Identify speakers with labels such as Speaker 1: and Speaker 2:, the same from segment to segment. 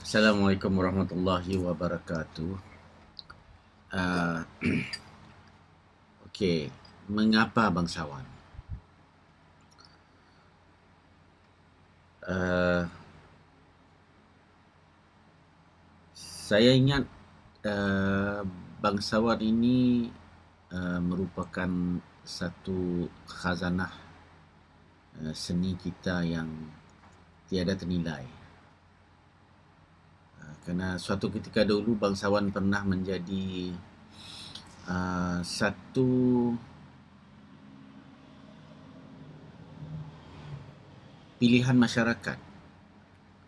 Speaker 1: Assalamualaikum warahmatullahi wabarakatuh. Uh, Okey, mengapa bangsawan? Uh, saya ingat uh, bangsawan ini merupakan satu khazanah seni kita yang tiada ternilai. Kerana suatu ketika dahulu bangsawan pernah menjadi satu pilihan masyarakat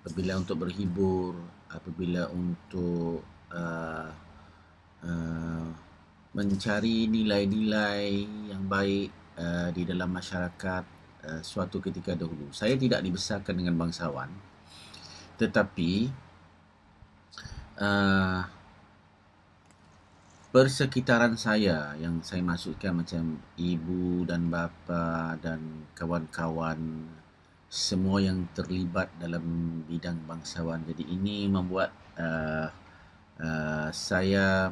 Speaker 1: apabila untuk berhibur, apabila untuk uh, mencari nilai-nilai yang baik di dalam masyarakat suatu ketika dahulu. Saya tidak dibesarkan dengan bangsawan, tetapi uh, persekitaran saya yang saya maksudkan macam ibu dan bapa dan kawan-kawan, semua yang terlibat dalam bidang bangsawan. Jadi ini membuat saya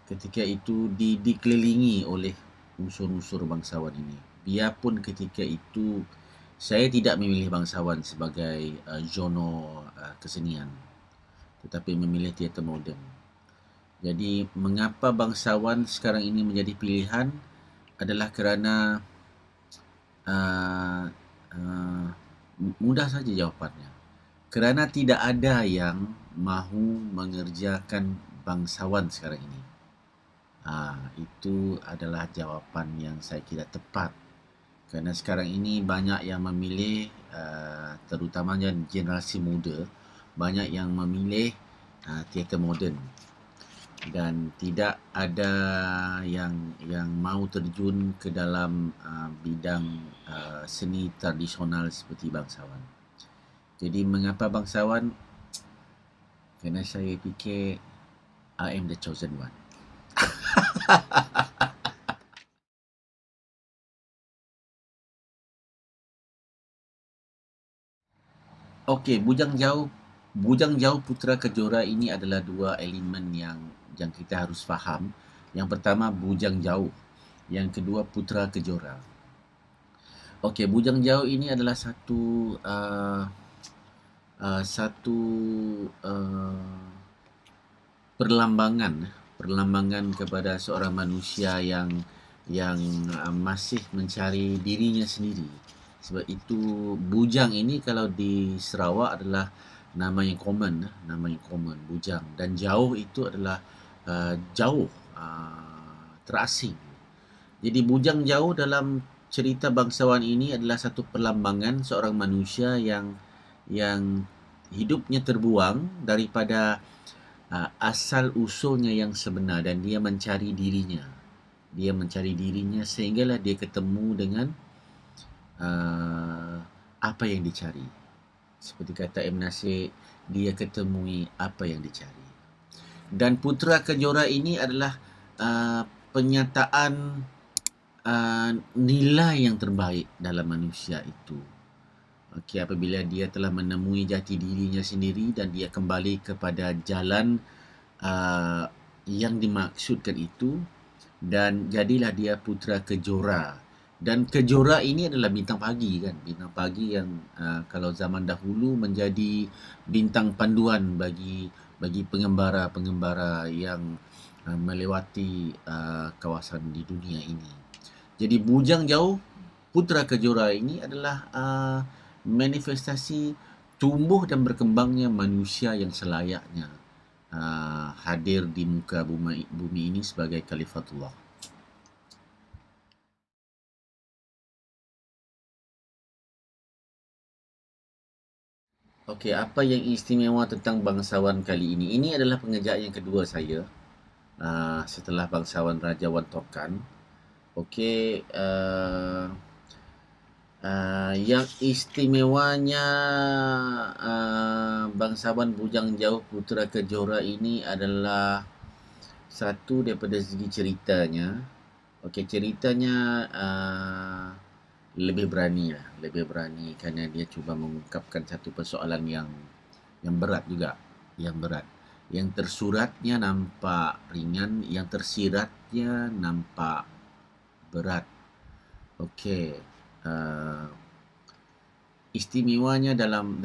Speaker 1: ketika itu dikelilingi oleh unsur-unsur bangsawan ini. Biarpun ketika itu saya tidak memilih bangsawan sebagai genre kesenian, tetapi memilih teater moden. Jadi mengapa bangsawan sekarang ini menjadi pilihan adalah kerana uh, uh, mudah saja jawapannya. Kerana tidak ada yang mahu mengerjakan bangsawan sekarang ini. Itu adalah jawapan yang saya kira tepat. Kerana sekarang ini banyak yang memilih, terutamanya generasi muda, banyak yang memilih teater moden dan tidak ada yang mahu terjun ke dalam bidang seni tradisional seperti bangsawan. Jadi mengapa bangsawan? Kerana saya fikir I am the chosen one. Okey, Bujang Jauh Putera Kejora ini adalah dua elemen yang kita harus faham. Yang pertama Bujang Jauh, yang kedua Putera Kejora. Okey, Bujang Jauh ini adalah satu perlambangan kepada seorang manusia yang masih mencari dirinya sendiri. Sebab itu bujang ini kalau di Sarawak adalah nama yang common bujang, dan jauh itu adalah jauh, terasing. Jadi bujang jauh dalam cerita bangsawan ini adalah satu perlambangan seorang manusia yang hidupnya terbuang daripada asal usulnya yang sebenar, dan dia mencari dirinya. Dia mencari dirinya sehinggalah dia ketemu dengan apa yang dicari. Seperti kata M. Nasir, dia ketemui apa yang dicari. Dan Putera Kejora ini adalah penyataan nilai yang terbaik dalam manusia itu. Okey, apabila dia telah menemui jati dirinya sendiri dan dia kembali kepada jalan yang dimaksudkan itu, dan jadilah dia Putera Kejora. Dan Kejora ini adalah bintang pagi kan, bintang pagi yang kalau zaman dahulu menjadi bintang panduan bagi pengembara-pengembara yang melewati kawasan di dunia ini. Jadi Bujang Jauh Putera Kejora ini adalah manifestasi tumbuh dan berkembangnya manusia yang selayaknya hadir di muka bumi ini sebagai Khalifatullah. Okey, apa yang istimewa tentang bangsawan kali ini? Ini adalah pengerjaan yang kedua saya setelah bangsawan Raja Wan Tokan. Okey, yang istimewanya bangsawan Bujang Jauh Putera Kejora ini adalah satu daripada segi ceritanya. Okey, ceritanya lebih berani kerana dia cuba mengungkapkan satu persoalan yang berat juga. yang berat. Yang tersuratnya nampak ringan, yang tersiratnya nampak berat. Okey. Uh, Istimewanya dalam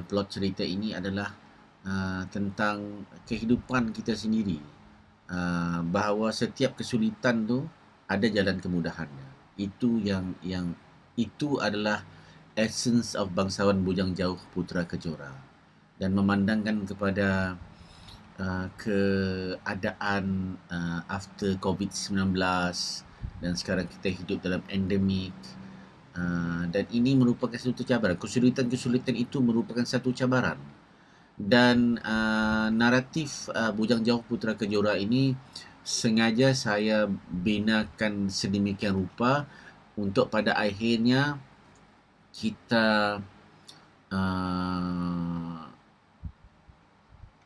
Speaker 1: plot cerita ini adalah tentang kehidupan kita sendiri. Bahawa setiap kesulitan tu ada jalan kemudahannya. Itu adalah essence of bangsawan Bujang Jauh Putra Kejora, dan memandangkan kepada keadaan after COVID-19, dan sekarang kita hidup dalam endemik. Dan ini merupakan satu cabaran. Kesulitan-kesulitan itu merupakan satu cabaran. Dan naratif Bujang Jauh Putra Kejora ini sengaja saya binakan sedemikian rupa untuk pada akhirnya kita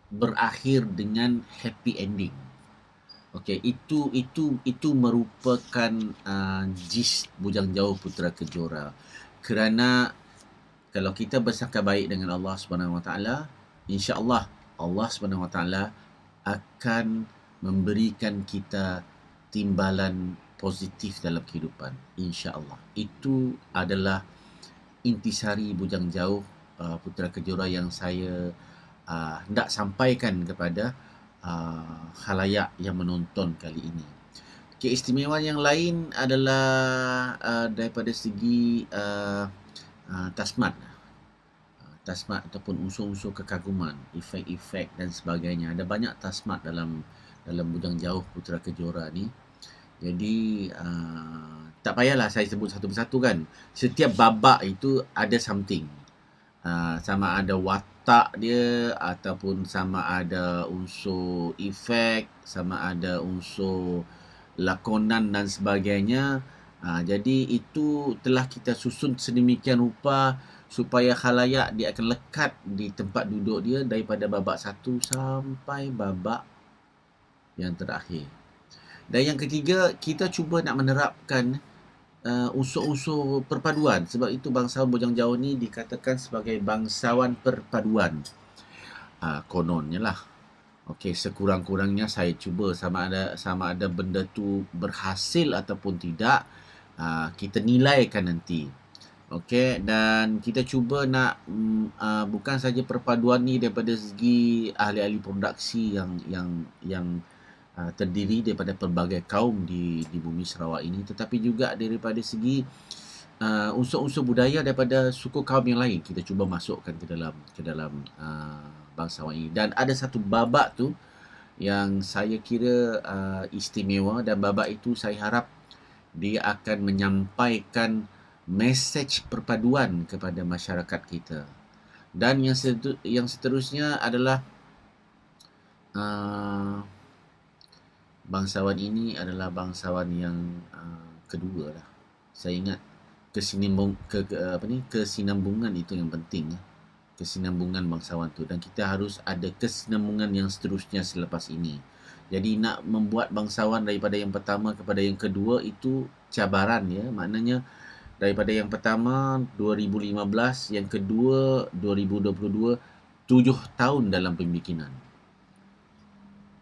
Speaker 1: berakhir dengan happy ending. Okey, itu merupakan gist Bujang Jauh Putra Kejora. Kerana kalau kita bersangka baik dengan Allah Subhanahu Wa Taala, insya-Allah Allah Subhanahu Wa Taala akan memberikan kita timbalan positif dalam kehidupan, insya-Allah. Itu adalah intisari Bujang Jauh Putra Kejora yang saya hendak sampaikan kepada khalayak yang menonton kali ini. Keistimewaan yang lain adalah daripada segi tasmat ataupun unsur-unsur kekaguman, efek-efek dan sebagainya. Ada banyak tasmat dalam Bujang Jauh Putra Kejora ni. Jadi tak payahlah saya sebut satu persatu kan. Setiap babak itu ada something. Sama ada watak dia, ataupun sama ada unsur efek, sama ada unsur lakonan dan sebagainya. Jadi itu telah kita susun sedemikian rupa supaya khalayak dia akan lekat di tempat duduk dia daripada babak 1 sampai babak yang terakhir. Dan yang ketiga, kita cuba nak menerapkan unsur-unsur perpaduan. Sebab itu bangsawan Bujang Jauh ni dikatakan sebagai bangsawan perpaduan. Kononnya lah. Okey, sekurang-kurangnya saya cuba sama ada benda tu berhasil ataupun tidak, kita nilaikan nanti. Okey, dan kita cuba nak bukan saja perpaduan ni daripada segi ahli-ahli produksi yang terdiri daripada pelbagai kaum di bumi Sarawak ini, tetapi juga daripada segi unsur-unsur budaya daripada suku kaum yang lain kita cuba masukkan ke dalam bangsawan ini. Dan ada satu babak tu yang saya kira istimewa, dan babak itu saya harap dia akan menyampaikan mesej perpaduan kepada masyarakat kita. Dan yang seterusnya adalah bangsawan ini adalah bangsawan yang kedua lah. Saya ingat kesinambungan itu yang penting, kesinambungan bangsawan tu, dan kita harus ada kesinambungan yang seterusnya selepas ini. Jadi nak membuat bangsawan daripada yang pertama kepada yang kedua itu cabaran ya. Maknanya daripada yang pertama 2015, yang kedua 2022, 7 tahun dalam pembikinan.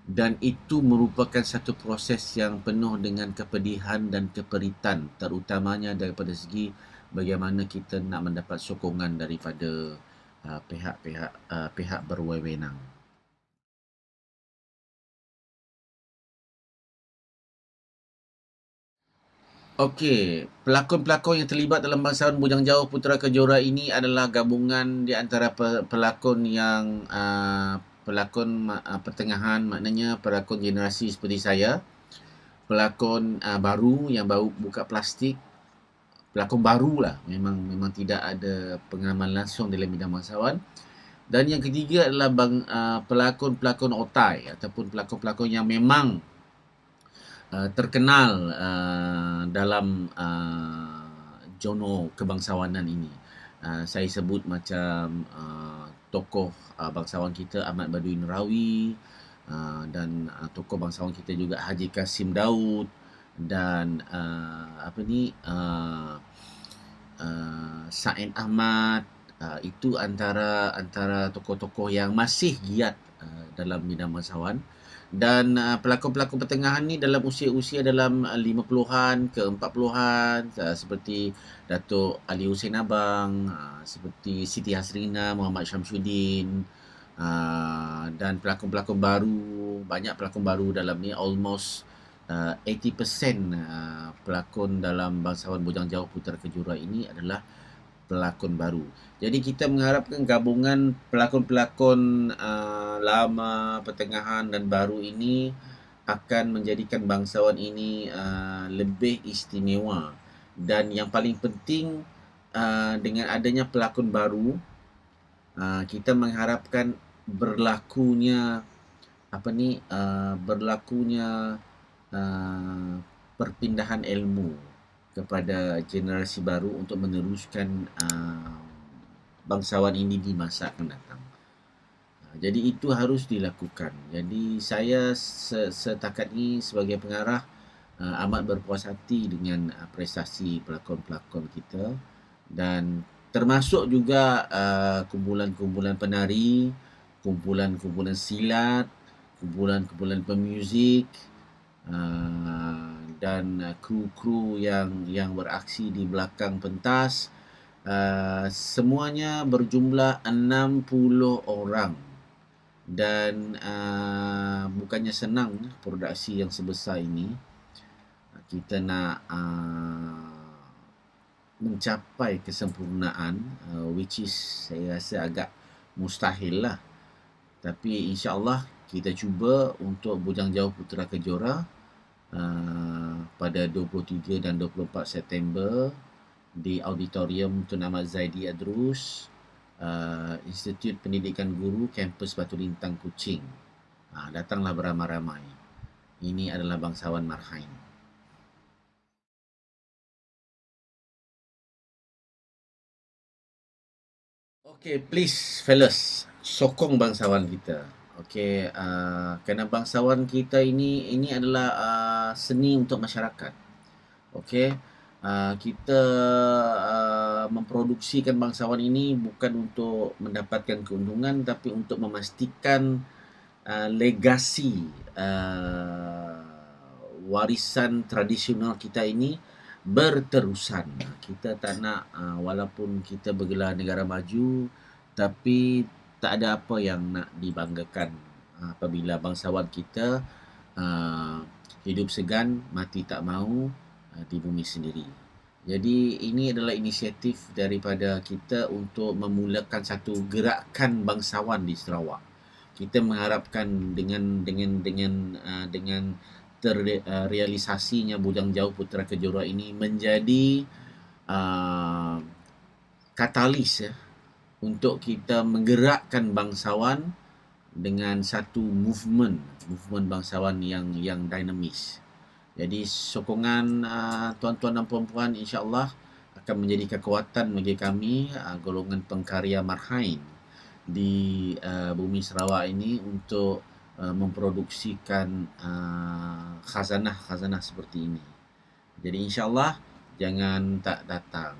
Speaker 1: Dan itu merupakan satu proses yang penuh dengan kepedihan dan keperitan, terutamanya daripada segi bagaimana kita nak mendapat sokongan daripada pihak berwenang. Okey, pelakon-pelakon yang terlibat dalam bangsawan Bujang Jauh Putra Kejora ini adalah gabungan di antara pelakon yang pelakon pertengahan, maknanya pelakon generasi seperti saya, pelakon baru yang baru buka plastik, pelakon baru lah, memang tidak ada pengalaman langsung dalam bidang bangsawan. Dan yang ketiga adalah pelakon-pelakon otai ataupun pelakon-pelakon yang memang terkenal dalam genre kebangsawanan ini. Saya sebut macam tokoh bangsawan kita Ahmad Baduin Rawi, dan tokoh bangsawan kita juga Haji Kasim Daud, dan Sa'in Ahmad, Itu antara tokoh-tokoh yang masih giat dalam bidang bangsawan. Dan pelakon-pelakon pertengahan ni dalam usia-usia dalam 50-an ke 40-an, seperti Datuk Ali Hussein Abang, seperti Siti Hasrina, Muhammad Syamsuddin, dan pelakon-pelakon baru, banyak pelakon baru dalam ni, almost 80% pelakon dalam bangsawan Bujang Jauh Putera Kejora ini adalah pelakon baru. Jadi kita mengharapkan gabungan pelakon-pelakon lama, pertengahan dan baru ini akan menjadikan bangsawan ini lebih istimewa. Dan yang paling penting, dengan adanya pelakon baru, kita mengharapkan berlakunya berlakunya perpindahan ilmu kepada generasi baru untuk meneruskan bangsawan ini di masa akan datang. Jadi itu harus dilakukan. Jadi saya setakat ini sebagai pengarah amat berpuas hati dengan prestasi pelakon-pelakon kita, dan termasuk juga kumpulan-kumpulan penari, kumpulan-kumpulan silat, kumpulan-kumpulan pemuzik, dan kru-kru yang beraksi di belakang pentas. Semuanya berjumlah 60 orang, dan bukannya senang produksi yang sebesar ini. Kita nak mencapai kesempurnaan, which is saya rasa agak mustahil lah. Tapi insya-Allah kita cuba untuk Bujang Jauh Putera Kejora pada 23 dan 24 September di Auditorium Tun Ahmad Zaidi Adrus, Institut Pendidikan Guru, Kampus Batu Lintang, Kuching. Datanglah beramai-ramai. Ini adalah bangsawan Marhain. Okay, please fellas, sokong bangsawan kita. Okay, kerana bangsawan kita ini adalah seni untuk masyarakat. Okay, kita memproduksikan bangsawan ini bukan untuk mendapatkan keuntungan, tapi untuk memastikan legasi warisan tradisional kita ini berterusan. Kita tak nak walaupun kita bergelar negara maju, tapi tak ada apa yang nak dibanggakan apabila bangsawan kita hidup segan, mati tak mahu di bumi sendiri. Jadi ini adalah inisiatif daripada kita untuk memulakan satu gerakan bangsawan di Sarawak. Kita mengharapkan dengan terrealisasinya Bujang Jauh Putera Kejora ini menjadi katalis untuk kita menggerakkan bangsawan dengan satu movement bangsawan yang dinamis. Jadi sokongan tuan-tuan dan puan-puan insya-Allah akan menjadi kekuatan bagi kami golongan pengkarya Marhain di bumi Sarawak ini untuk memproduksikan khazanah-khazanah seperti ini. Jadi insya-Allah jangan tak datang.